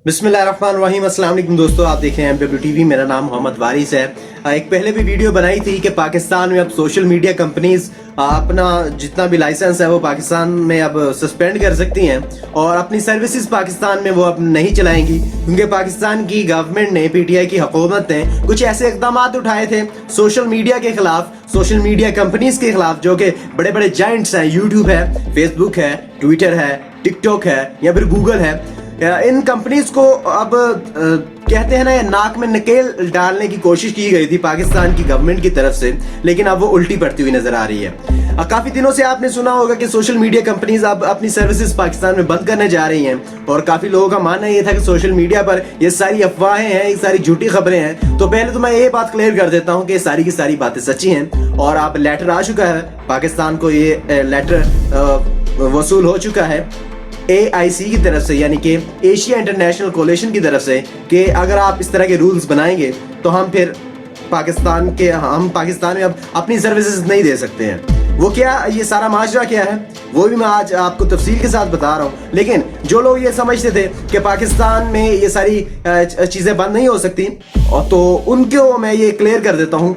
बिस्मिल्लाहिर्रहमानिर्रहीम। अस्सलाम वालेकुम दोस्तों, आप देख रहे हैं MWTV। मेरा नाम मोहम्मद वारिस है। एक पहले भी वीडियो बनाई थी कि पाकिस्तान में अब सोशल मीडिया कंपनीज अपना जितना भी लाइसेंस है वो पाकिस्तान में अब सस्पेंड कर सकती हैं और अपनी सर्विसेज पाकिस्तान में वो अब नहीं चलाएंगी, क्योंकि पाकिस्तान की गवर्नमेंट ने, PTI की हुकूमत ने कुछ ऐसे इकदाम उठाए थे सोशल मीडिया के खिलाफ, सोशल मीडिया कंपनीज के खिलाफ, जो कि बड़े बड़े जायंट्स हैं। यूट्यूब है, फेसबुक है, ट्विटर है, टिकटॉक है या फिर गूगल है। इन कंपनीज को अब कहते हैं ना, नाक में नकेल डालने की कोशिश की गई थी पाकिस्तान की गवर्नमेंट की तरफ से, लेकिन अब वो उल्टी पड़ती हुई नजर आ रही है। काफी दिनों से आपने सुना होगा कि सोशल मीडिया कंपनीज अब अपनी सर्विसेज पाकिस्तान में बंद करने जा रही हैं और काफी लोगों का मानना ये था कि सोशल मीडिया पर ये सारी अफवाहें हैं, ये सारी झूठी खबरें हैं। तो पहले तो मैं ये बात क्लियर कर देता हूँ कि सारी की सारी बातें सच्ची हैं और आप लेटर आ चुका है पाकिस्तान को, ये लेटर वसूल हो चुका है AIC की तरफ से, यानी कि एशिया इंटरनेशनल कोलिशन की तरफ से, कि अगर आप इस तरह के रूल्स बनाएंगे तो हम पाकिस्तान में अब अपनी सर्विसेज नहीं दे सकते हैं। वो क्या, ये सारा माजरा क्या है वो भी मैं आज आपको तफसील के साथ बता रहा हूँ। लेकिन जो लोग ये समझते थे कि पाकिस्तान में ये सारी चीज़ें बंद नहीं हो सकती, और तो उनको मैं ये क्लियर कर देता हूँ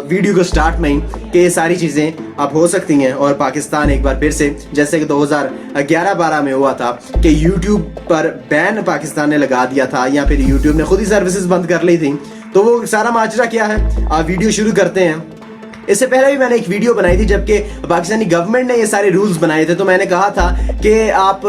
वीडियो को स्टार्ट में ही कि ये सारी चीज़ें अब हो सकती हैं। और पाकिस्तान एक बार फिर से, जैसे कि 2011-12 में हुआ था कि यूट्यूब पर बैन पाकिस्तान ने लगा दिया था, या फिर यूट्यूब ने खुद ही सर्विसेज बंद कर ली थी। तो वो सारा माजरा क्या है, आप वीडियो शुरू करते हैं। इससे पहले भी मैंने एक वीडियो बनाई थी जबकि पाकिस्तानी गवर्नमेंट ने ये सारे रूल्स बनाए थे, तो मैंने कहा था कि आप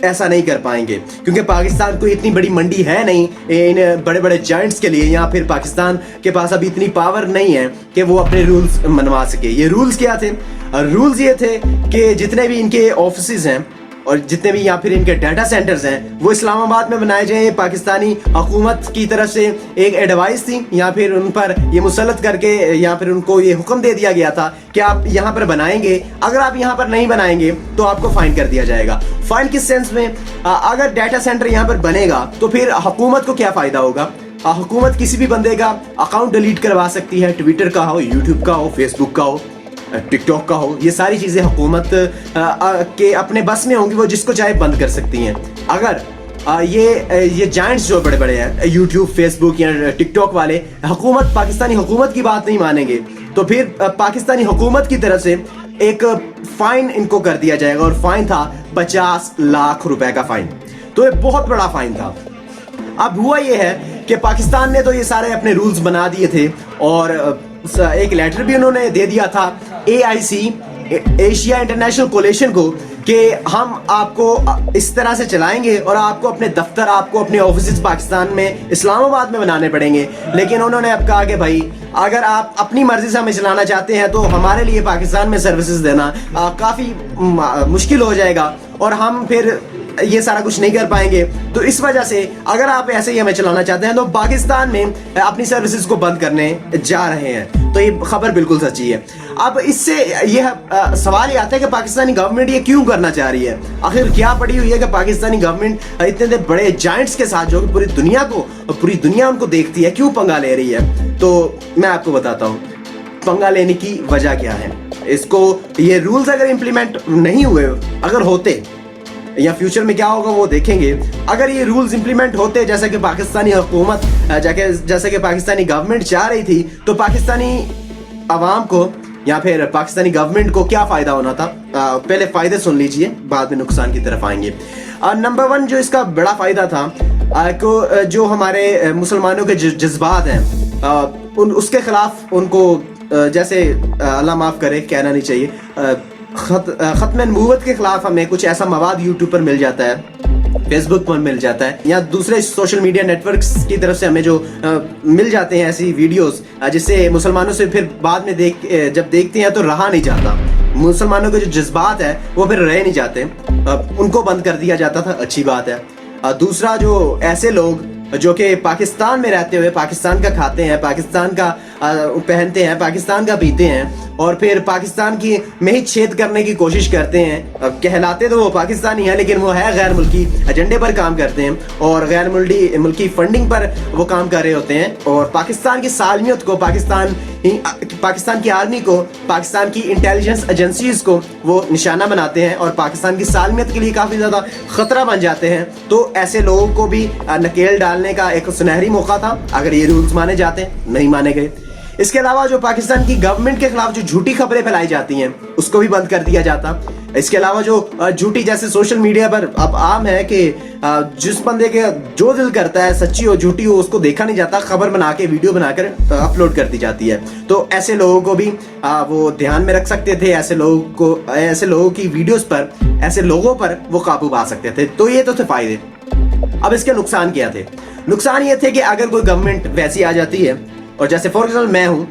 ऐसा नहीं कर पाएंगे, क्योंकि पाकिस्तान को इतनी बड़ी मंडी है नहीं इन बड़े बड़े जायंट्स के लिए, या फिर पाकिस्तान के पास अभी इतनी पावर नहीं है कि वो अपने रूल्स मनवा सके। ये रूल्स क्या थे? रूल्स ये थे कि जितने भी इनके ऑफिसेज हैं और जितने भी या फिर इनके डाटा सेंटर्स हैं वो इस्लामाबाद में बनाए जाएं। पाकिस्तानी हुकूमत की तरफ से एक एडवाइस थी, या फिर उन पर ये मुसलत करके, या फिर उनको ये हुक्म दे दिया गया था कि आप यहाँ पर बनाएंगे, अगर आप यहाँ पर नहीं बनाएंगे तो आपको फाइन कर दिया जाएगा। फाइन किस सेंस में? अगर डाटा सेंटर यहाँ पर बनेगा तो फिर हुकूमत को क्या फायदा होगा? हुकूमत किसी भी बंदे का अकाउंट डिलीट करवा सकती है, ट्विटर का हो, यूट्यूब का हो, फेसबुक का हो, टिकटॉक का हो। ये सारी चीजें हुकूमत के अपने बस में होंगी, वो जिसको चाहे बंद कर सकती हैं। अगर ये जायंट्स जो बड़े बड़े हैं, यूट्यूब, फेसबुक या टिकटॉक वाले, पाकिस्तानी हुकूमत की बात नहीं मानेंगे, तो फिर पाकिस्तानी हुकूमत की तरफ से एक फाइन इनको कर दिया जाएगा। और फाइन था 50 लाख रुपए का फाइन। तो ये बहुत बड़ा फाइन था। अब हुआ ये है कि पाकिस्तान ने तो ये सारे अपने रूल्स बना दिए थे और एक लेटर भी उन्होंने दे दिया था AIC, एशिया इंटरनेशनल कोलिशन को, कि हम आपको इस तरह से चलाएंगे और आपको अपने दफ्तर, आपको अपने ऑफिस पाकिस्तान में, इस्लामाबाद में बनाने पड़ेंगे। लेकिन उन्होंने अब कहा कि भाई अगर आप अपनी मर्जी से हमें चलाना चाहते हैं तो हमारे लिए पाकिस्तान में सर्विसेज देना काफ़ी मुश्किल हो जाएगा और हम फिर ये सारा कुछ नहीं कर पाएंगे। तो इस वजह से अगर आप ऐसे ही हमें चलाना चाहते हैं तो पाकिस्तान में अपनी सर्विसेज को बंद करने जा रहे हैं। तो ये खबर बिल्कुल सच्ची है। अब इससे यह सवाल ये आता है कि पाकिस्तानी गवर्नमेंट ये क्यों करना चाह रही है? आखिर क्या पड़ी हुई है कि पाकिस्तानी गवर्नमेंट इतने बड़े जायंट्स के साथ, जो कि पूरी दुनिया उनको देखती है, क्यों पंगा ले रही है? तो मैं आपको बताता हूँ पंगा लेने की वजह क्या है। ये रूल्स अगर इम्प्लीमेंट नहीं हुए, अगर होते, या फ्यूचर में क्या होगा वो देखेंगे। अगर ये रूल्स इंप्लीमेंट होते जैसे कि पाकिस्तानी हुकूमत, जैसे कि पाकिस्तानी गवर्नमेंट चाह रही थी, तो पाकिस्तानी अवाम को या फिर पाकिस्तानी गवर्नमेंट को क्या फ़ायदा होना था? पहले फ़ायदे सुन लीजिए, बाद में नुकसान की तरफ आएंगे। नंबर 1 जो इसका बड़ा फ़ायदा था, जो हमारे मुसलमानों के जज्बात हैं उसके ख़िलाफ़ उनको, जैसे अल्लाह माफ़ करे, कहना नहीं चाहिए, खत्म नबूवत के खिलाफ हमें कुछ ऐसा मवाद यूट्यूब पर मिल जाता है, फेसबुक पर मिल जाता है, या दूसरे सोशल मीडिया नेटवर्क्स की तरफ से हमें जो मिल जाते हैं ऐसी वीडियोस, जिससे मुसलमानों से फिर बाद में जब देखते हैं तो रहा नहीं जाता। मुसलमानों के जो जज्बात है वो फिर रह नहीं जाते, उनको बंद कर दिया जाता था। अच्छी बात है। दूसरा, जो ऐसे लोग जो कि पाकिस्तान में रहते हुए पाकिस्तान का खाते हैं, पाकिस्तान का पहनते हैं, पाकिस्तान का पीते हैं और फिर पाकिस्तान की में ही छेद करने की कोशिश करते हैं। अब कहलाते तो वो पाकिस्तानी है लेकिन वो है गैर मुल्की एजेंडे पर काम करते हैं और गैर मुल्की फंडिंग पर वो काम कर रहे होते हैं और पाकिस्तान की सालमियत को, पाकिस्तान की आर्मी को, पाकिस्तान की इंटेलिजेंस एजेंसीज को वो निशाना बनाते हैं और पाकिस्तान की सालमियत के लिए काफ़ी ज़्यादा ख़तरा बन जाते हैं। तो ऐसे लोगों को भी नकेल डालने का एक सुनहरी मौका था अगर ये रूल्स माने जाते, नहीं माने गए। इसके अलावा जो पाकिस्तान की गवर्नमेंट के खिलाफ जो झूठी खबरें फैलाई जाती हैं उसको भी बंद कर दिया जाता। इसके अलावा जो झूठी, जैसे सोशल मीडिया पर अब आम है कि जिस बंदे के जो दिल करता है, सच्ची हो झूठी हो, उसको देखा नहीं जाता, खबर बना के वीडियो बनाकर अपलोड कर दी जाती है। तो ऐसे लोगों को भी वो ध्यान में रख सकते थे, ऐसे लोगों की वीडियोस पर, ऐसे लोगों पर वो काबू पा सकते थे। तो ये तो थे फायदे। अब इसके नुकसान क्या थे? नुकसान ये थे कि अगर कोई गवर्नमेंट वैसी आ जाती है और जैसे फॉर एग्जाम्पल मैं हूँ,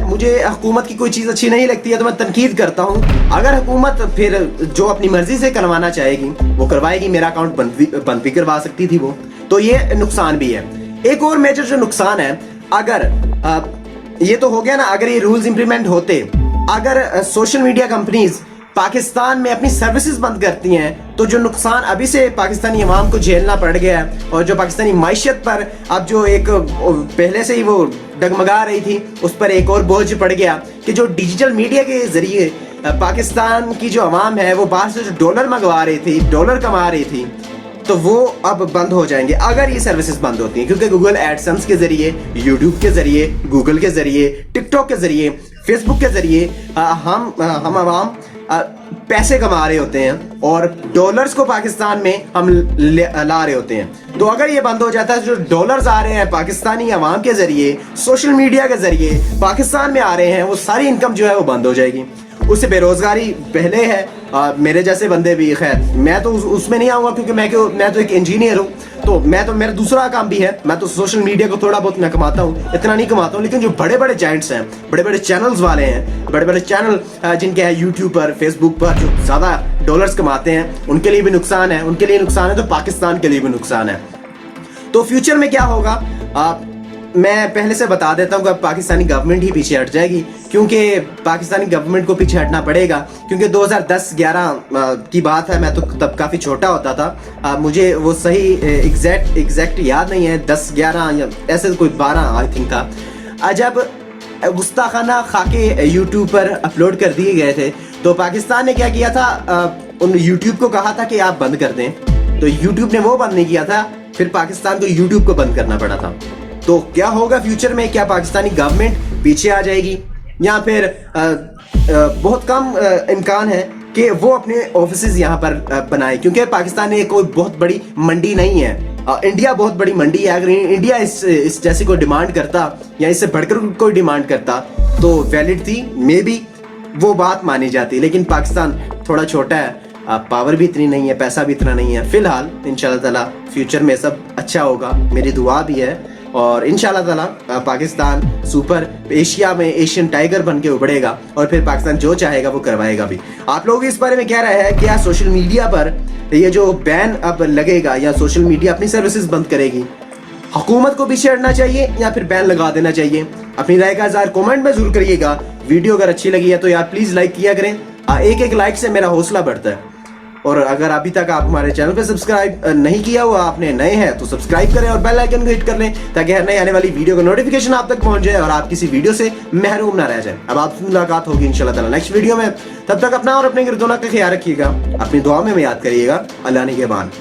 मुझे हुकूमत की कोई चीज़ अच्छी नहीं लगती है तो मैं तनकीद करता हूँ। अगर हुकूमत फिर जो अपनी मर्जी से करवाना चाहेगी वो करवाएगी, मेरा अकाउंट बंद भी करवा सकती थी वो। तो ये नुकसान भी है। एक और मेजर जो नुकसान है, अगर ये तो हो गया ना, अगर ये रूल्स इंप्लीमेंट होते, अगर सोशल मीडिया कंपनीज पाकिस्तान में अपनी सर्विसेज बंद करती हैं तो जो नुकसान अभी से पाकिस्तानी अवाम को झेलना पड़ गया है और जो पाकिस्तानी माइशत पर अब जो एक पहले से ही वो डगमगा रही थी उस पर एक और बोझ पड़ गया कि जो डिजिटल मीडिया के जरिए पाकिस्तान की जो अवाम है वो बाहर से जो डॉलर मंगवा रही थी, डॉलर कमा रही थी, तो वो अब बंद हो जाएंगे अगर ये सर्विसेज बंद होती हैं। क्योंकि गूगल एडसेंस के जरिए, यूट्यूब के जरिए, गूगल के जरिए, टिकटॉक के जरिए, फेसबुक के जरिए हम अवाम पैसे कमा रहे होते हैं और डॉलर्स को पाकिस्तान में हम ला रहे होते हैं। तो अगर ये बंद हो जाता है, जो डॉलर्स आ रहे हैं पाकिस्तानी अवाम के जरिए, सोशल मीडिया के जरिए पाकिस्तान में आ रहे हैं, वो सारी इनकम जो है वो बंद हो जाएगी। उससे बेरोजगारी पहले है, मेरे जैसे बंदे भी, खैर मैं तो उसमें नहीं आऊँगा क्योंकि मैं तो एक इंजीनियर हूँ, तो मेरा दूसरा काम भी है। मैं तो सोशल मीडिया को थोड़ा बहुत मैं कमाता हूँ, इतना नहीं कमाता हूँ, लेकिन जो बड़े बड़े जाइंट्स हैं, बड़े बड़े चैनल्स वाले हैं, बड़े बड़े चैनल जिनके हैं यूट्यूब पर, फेसबुक पर, जो ज़्यादा डॉलर्स कमाते हैं, उनके लिए भी नुकसान है, उनके लिए नुकसान है, तो पाकिस्तान के लिए भी नुकसान है। तो फ्यूचर में क्या होगा मैं पहले से बता देता हूँ कि पाकिस्तानी गवर्नमेंट ही पीछे हट जाएगी, क्योंकि पाकिस्तानी गवर्नमेंट को पीछे हटना पड़ेगा। क्योंकि 2010-11 की बात है, मैं तो तब काफ़ी छोटा होता था, मुझे वो सही एग्जैक्ट याद नहीं है, 10-11 या ऐसे कोई 12 आई थिंक था। जब गुस्ताखाना खाके यूट्यूब पर अपलोड कर दिए गए थे तो पाकिस्तान ने क्या किया था, उन यूट्यूब को कहा था कि आप बंद कर दें, तो यूट्यूब ने वो बंद नहीं किया था, फिर पाकिस्तान को यूट्यूब को बंद करना पड़ा था। तो क्या होगा फ्यूचर में? क्या पाकिस्तानी गवर्नमेंट पीछे आ जाएगी या फिर बहुत कम इम्कान है कि वो अपने ऑफिसेज यहाँ पर बनाए, क्योंकि पाकिस्तान एक कोई बहुत बड़ी मंडी नहीं है, इंडिया बहुत बड़ी मंडी है। अगर इंडिया इस जैसी कोई डिमांड करता या इससे बढ़कर कोई डिमांड करता तो वैलिड थी, मे बी वो बात मानी जाती, लेकिन पाकिस्तान थोड़ा छोटा है, पावर भी इतनी नहीं है, पैसा भी इतना नहीं है। फिलहाल इंशाल्लाह ताला फ्यूचर में सब अच्छा होगा, मेरी दुआ भी है, और इंशाल्लाह ताला पाकिस्तान सुपर एशिया में एशियन टाइगर बन के उभरेगा और फिर पाकिस्तान जो चाहेगा वो करवाएगा भी। आप लोग इस बारे में क्या राय है? क्या सोशल मीडिया पर ये जो बैन अब लगेगा या सोशल मीडिया अपनी सर्विसेज बंद करेगी, हुकूमत को पीछे हटना चाहिए या फिर बैन लगा देना चाहिए? अपनी राय का इज़हार कमेंट में जरूर करिएगा। वीडियो अगर अच्छी लगी है तो यार प्लीज़ लाइक किया करें, एक लाइक से मेरा हौसला बढ़ता है। और अगर अभी तक आप हमारे चैनल पे सब्सक्राइब नहीं किया हुआ, आपने नए हैं तो सब्सक्राइब करें और बेल आइकन को हिट कर लें ताकि हर नई आने वाली वीडियो का नोटिफिकेशन आप तक पहुंच जाए और आप किसी वीडियो से महरूम ना रह जाए। अब आपसे मुलाकात होगी इंशाल्लाह ताला नेक्स्ट वीडियो में। तब तक अपना और अपने गिरदोना का ख्याल रखिएगा, अपनी दुआ में याद करिएगा। अल्लाह निगहबान।